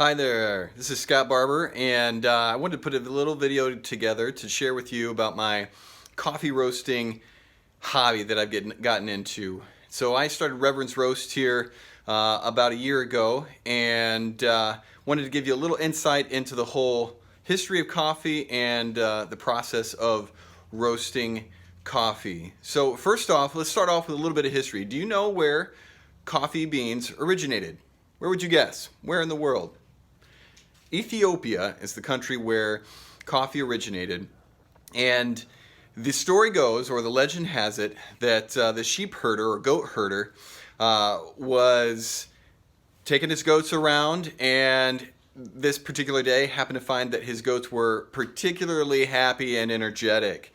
Hi there, this is Scott Barber, and I wanted to put a little video together to share with you about my coffee roasting hobby that I've gotten into. So I started Reverends Roast here about a year ago, and wanted to give you a little insight into the whole history of coffee and the process of roasting coffee. So first off, let's start off with a little bit of history. Do you know where coffee beans originated? Where would you guess? Where in the world? Ethiopia is the country where coffee originated, and the story goes, or the legend has it, that the sheep herder or goat herder was taking his goats around, and this particular day happened to find that his goats were particularly happy and energetic.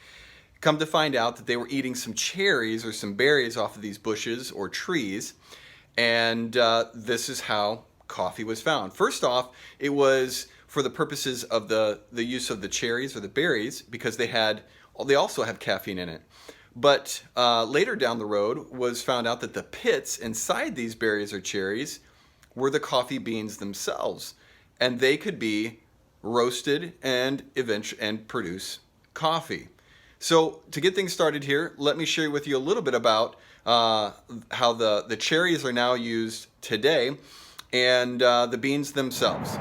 Come to find out that they were eating some cherries or some berries off of these bushes or trees, and this is how coffee was found. First off, it was for the purposes of the use of the cherries or the berries, because they also have caffeine in it. But later down the road was found out that the pits inside these berries or cherries were the coffee beans themselves, and they could be roasted and produce coffee. So to get things started here, let me share with you a little bit about how the cherries are now used today, and the beans themselves.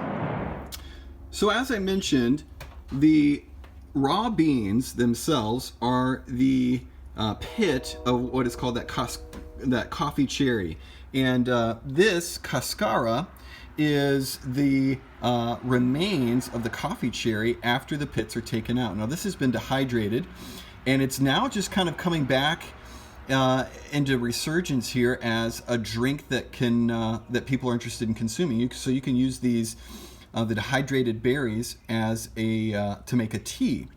So as I mentioned, the raw beans themselves are the pit of what is called that coffee cherry. And this cascara is the remains of the coffee cherry after the pits are taken out. Now this has been dehydrated, and it's now just kind of coming back into resurgence here as a drink that that people are interested in consuming. So you can use these the dehydrated berries as to make a tea.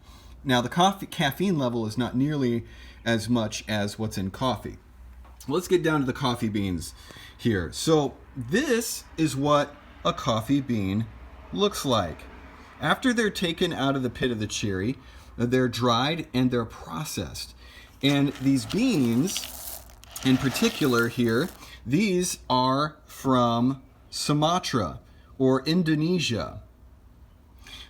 Now the caffeine level is not nearly as much as what's in coffee. Let's get down to the coffee beans here. So this is what a coffee bean looks like. After they're taken out of the pit of the cherry, they're dried and they're processed. And these beans, in particular here, these are from Sumatra or Indonesia.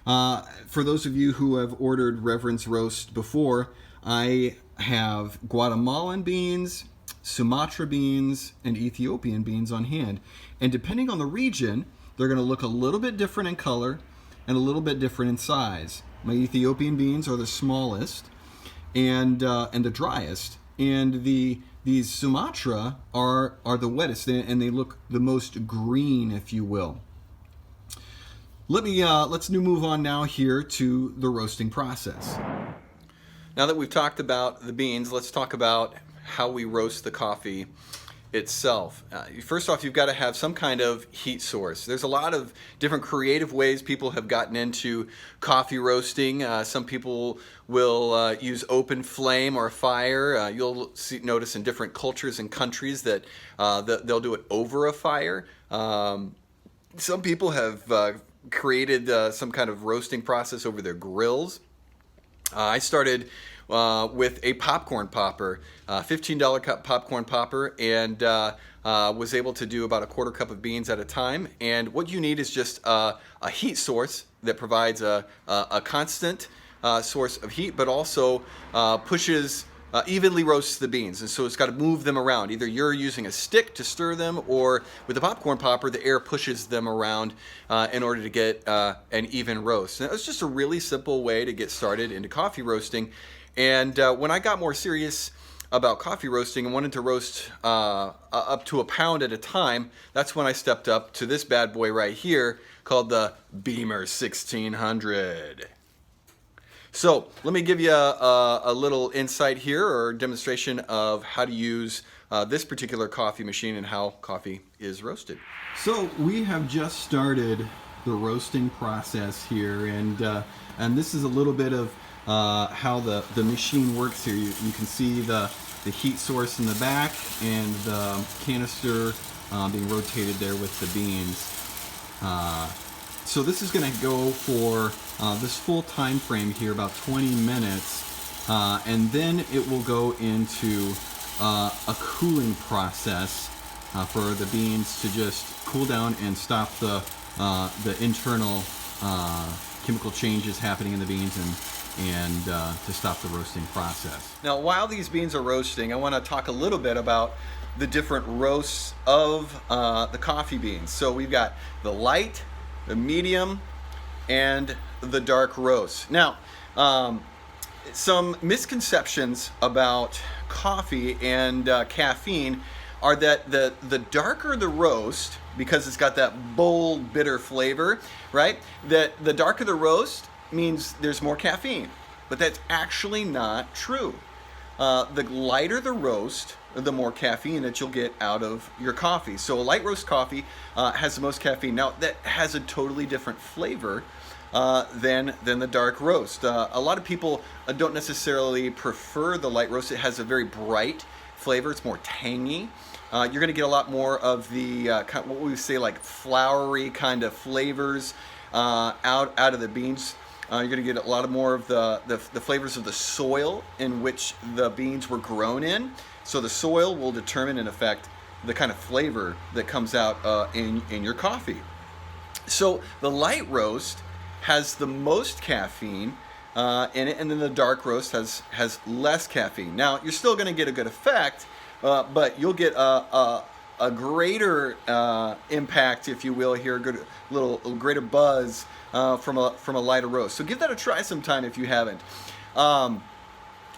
For those of you who have ordered Reverends Roast before, I have Guatemalan beans, Sumatra beans, and Ethiopian beans on hand. And depending on the region, they're going to look a little bit different in color and a little bit different in size. My Ethiopian beans are the smallest and the driest, and these Sumatra are the wettest, and they look the most green, if you will. Let's move on now here to the roasting process. Now that we've talked about the beans, let's talk about how we roast the coffee itself. First off, you've got to have some kind of heat source. There's a lot of different creative ways people have gotten into coffee roasting. Some people will use open flame or fire. You'll notice in different cultures and countries that they'll do it over a fire. Some people have created some kind of roasting process over their grills. I started with a popcorn popper, $15 popcorn popper, and was able to do about a quarter cup of beans at a time. And what you need is just a heat source that provides a constant source of heat, but also evenly roasts the beans. And so it's got to move them around. Either you're using a stick to stir them, or with the popcorn popper, the air pushes them around in order to get an even roast. And it was just a really simple way to get started into coffee roasting. And when I got more serious about coffee roasting and wanted to roast up to a pound at a time, that's when I stepped up to this bad boy right here called the Beamer 1600. So let me give you a little insight here, or demonstration of how to use this particular coffee machine and how coffee is roasted. So we have just started the roasting process here, and this is a little bit of how the machine works here. You can see the heat source in the back and the canister being rotated there with the beans. So this is going to go for this full time frame here, about 20 minutes, and then it will go into a cooling process for the beans to just cool down and stop the the internal chemical changes happening in the beans and to stop the roasting process. Now, while these beans are roasting, I want to talk a little bit about the different roasts of the coffee beans. So we've got the light, the medium, and the dark roast. Now, some misconceptions about coffee and caffeine are that the darker the roast, because it's got that bold, bitter flavor, right? That the darker the roast means there's more caffeine, but that's actually not true. The lighter the roast, the more caffeine that you'll get out of your coffee. So a light roast coffee has the most caffeine. Now that has a totally different flavor than the dark roast. A lot of people don't necessarily prefer the light roast. It has a very bright flavor. It's more tangy. You're going to get a lot more of the what we say like flowery kind of flavors out of the beans. You're going to get a lot more of the flavors of the soil in which the beans were grown in. So the soil will determine, in effect, the kind of flavor that comes out in your coffee. So the light roast has the most caffeine in it, and then the dark roast has less caffeine. Now, you're still going to get a good effect, but you'll get a greater impact, if you will, here, a little greater buzz from a lighter roast. So give that a try sometime if you haven't.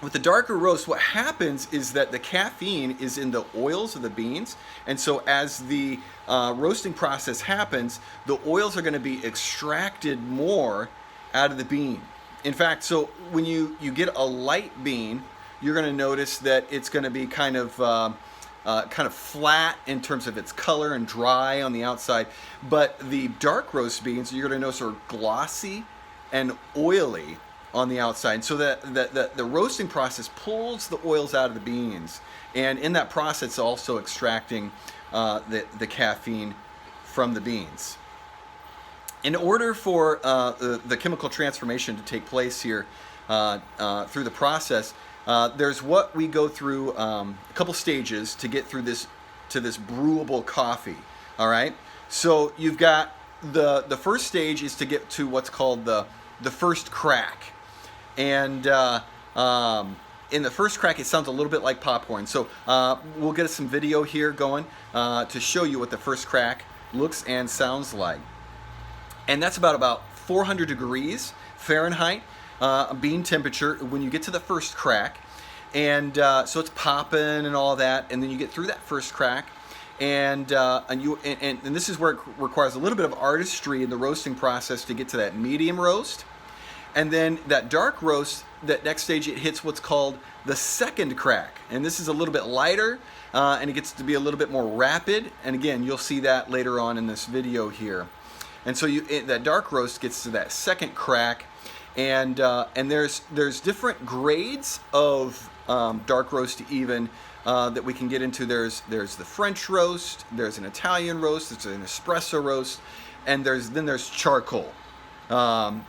With the darker roast, what happens is that the caffeine is in the oils of the beans, and so as the roasting process happens, the oils are going to be extracted more out of the bean. In fact, so when you get a light bean, you're going to notice that it's going to be kind of flat in terms of its color and dry on the outside, but the dark roast beans you're going to notice are glossy and oily on the outside. So that the roasting process pulls the oils out of the beans, and in that process it's also extracting the caffeine from the beans. In order for the chemical transformation to take place here through the process, there's what we go through a couple stages to get through this brewable coffee. All right, so you've got the first stage is to get to what's called the first crack. And in the first crack, it sounds a little bit like popcorn. So we'll get some video here going to show you what the first crack looks and sounds like. And that's about 400 degrees Fahrenheit bean temperature when you get to the first crack. And so it's popping and all that, and then you get through that first crack. And this is where it requires a little bit of artistry in the roasting process to get to that medium roast. And then that dark roast, that next stage, it hits what's called the second crack. And this is a little bit lighter, and it gets to be a little bit more rapid. And again, you'll see that later on in this video here. And so that dark roast gets to that second crack. And there's different grades of dark roast even that we can get into. There's the French roast, there's an Italian roast, there's an espresso roast, and then there's charcoal.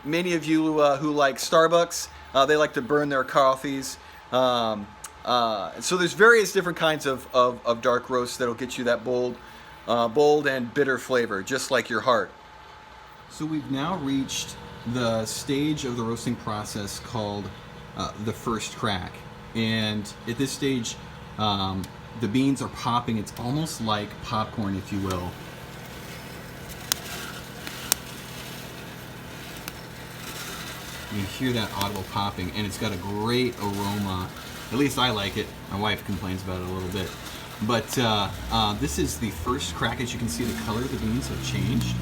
Many of you who like Starbucks, they like to burn their coffees. So there's various different kinds of dark roasts that'll get you that bold and bitter flavor, just like your heart. So we've now reached the stage of the roasting process called the first crack. And at this stage, the beans are popping. It's almost like popcorn, if you will. You hear that audible popping, and it's got a great aroma. At least I like it. My wife complains about it a little bit. But this is the first crack. As you can see, the color of the beans have changed.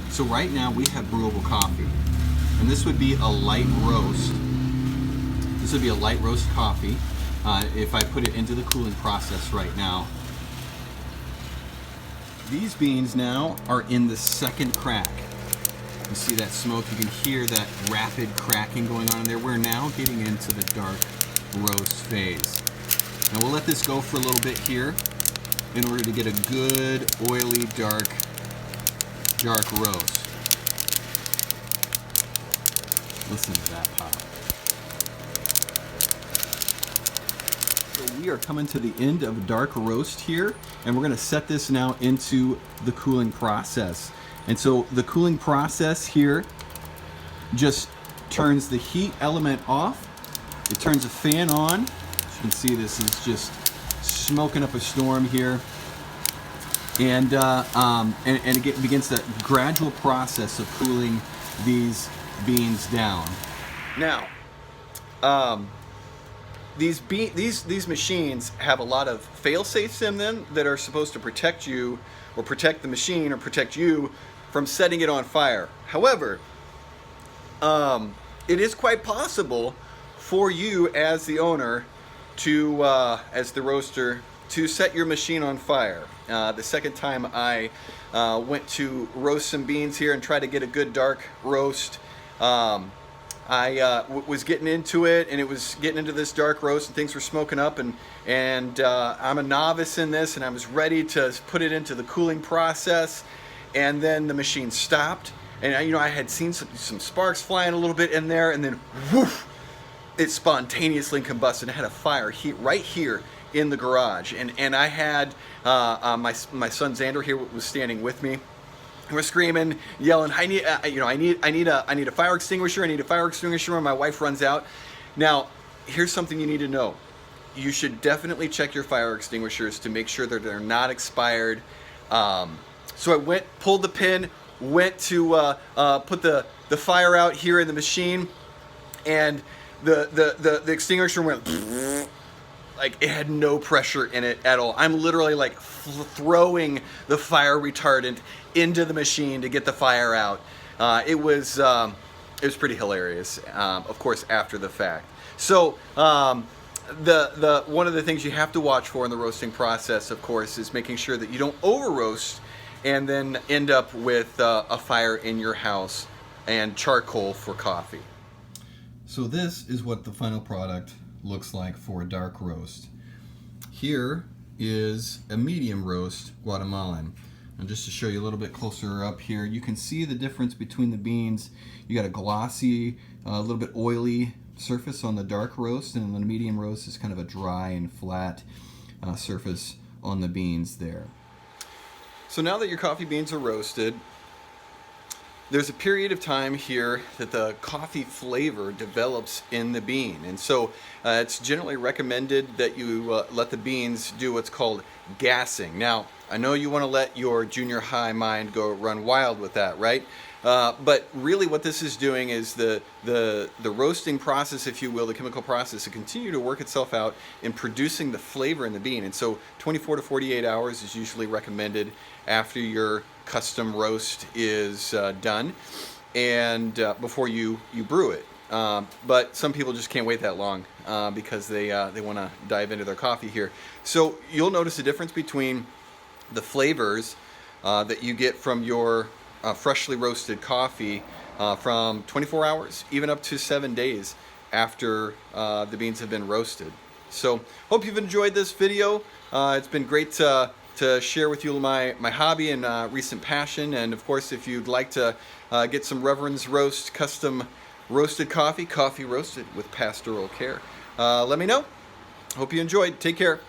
So right now we have brewable coffee. And this would be a light roast. This would be a light roast coffee if I put it into the cooling process right now. These beans now are in the second crack. You see that smoke, you can hear that rapid cracking going on in there. We're now getting into the dark roast phase. Now we'll let this go for a little bit here in order to get a good, oily, dark roast. Listen to that pop. So we are coming to the end of dark roast here, and we're going to set this now into the cooling process. And so the cooling process here just turns the heat element off. It turns a fan on. As you can see, this is just smoking up a storm here. And it begins the gradual process of cooling these beans down. Now, these machines have a lot of fail-safes in them that are supposed to protect you, or protect the machine, or protect you from setting it on fire. However, it is quite possible for you as the owner to, as the roaster, to set your machine on fire. The second time I went to roast some beans here and try to get a good dark roast, I was getting into it, and it was getting into this dark roast, and things were smoking up, and I'm a novice in this, and I was ready to put it into the cooling process, and then the machine stopped, and I had seen some sparks flying a little bit in there, and then whoosh, it spontaneously combusted. I had a fire right here in the garage, and I had my son Xander here was standing with me. We're screaming, yelling, I need a fire extinguisher. I need a fire extinguisher. And my wife runs out. Now, here's something you need to know. You should definitely check your fire extinguishers to make sure that they're not expired. So I pulled the pin, went to put the fire out here in the machine, and the extinguisher went like it had no pressure in it at all. I'm literally like throwing the fire retardant into the machine to get the fire out. It was pretty hilarious, of course, after the fact. So one of the things you have to watch for in the roasting process, of course, is making sure that you don't over roast and then end up with a fire in your house and charcoal for coffee. So this is what the final product looks like for a dark roast. Here is a medium roast Guatemalan. And just to show you a little bit closer up here, you can see the difference between the beans. You got a glossy, a little bit oily surface on the dark roast, and the medium roast is kind of a dry and flat surface on the beans there. So now that your coffee beans are roasted, there's a period of time here that the coffee flavor develops in the bean. And so it's generally recommended that you let the beans do what's called gassing. Now, I know you want to let your junior high mind go run wild with that, right? But really what this is doing is the roasting process, if you will, the chemical process, to continue to work itself out in producing the flavor in the bean. And so 24 to 48 hours is usually recommended after your custom roast is done, and before you brew it. But some people just can't wait that long because they want to dive into their coffee here. So you'll notice a difference between the flavors that you get from your freshly roasted coffee from 24 hours, even up to 7 days after the beans have been roasted. So hope you've enjoyed this video. It's been great to share with you my hobby and recent passion. And of course, if you'd like to get some Reverends Roast custom roasted coffee roasted with pastoral care, let me know. Hope you enjoyed. Take care.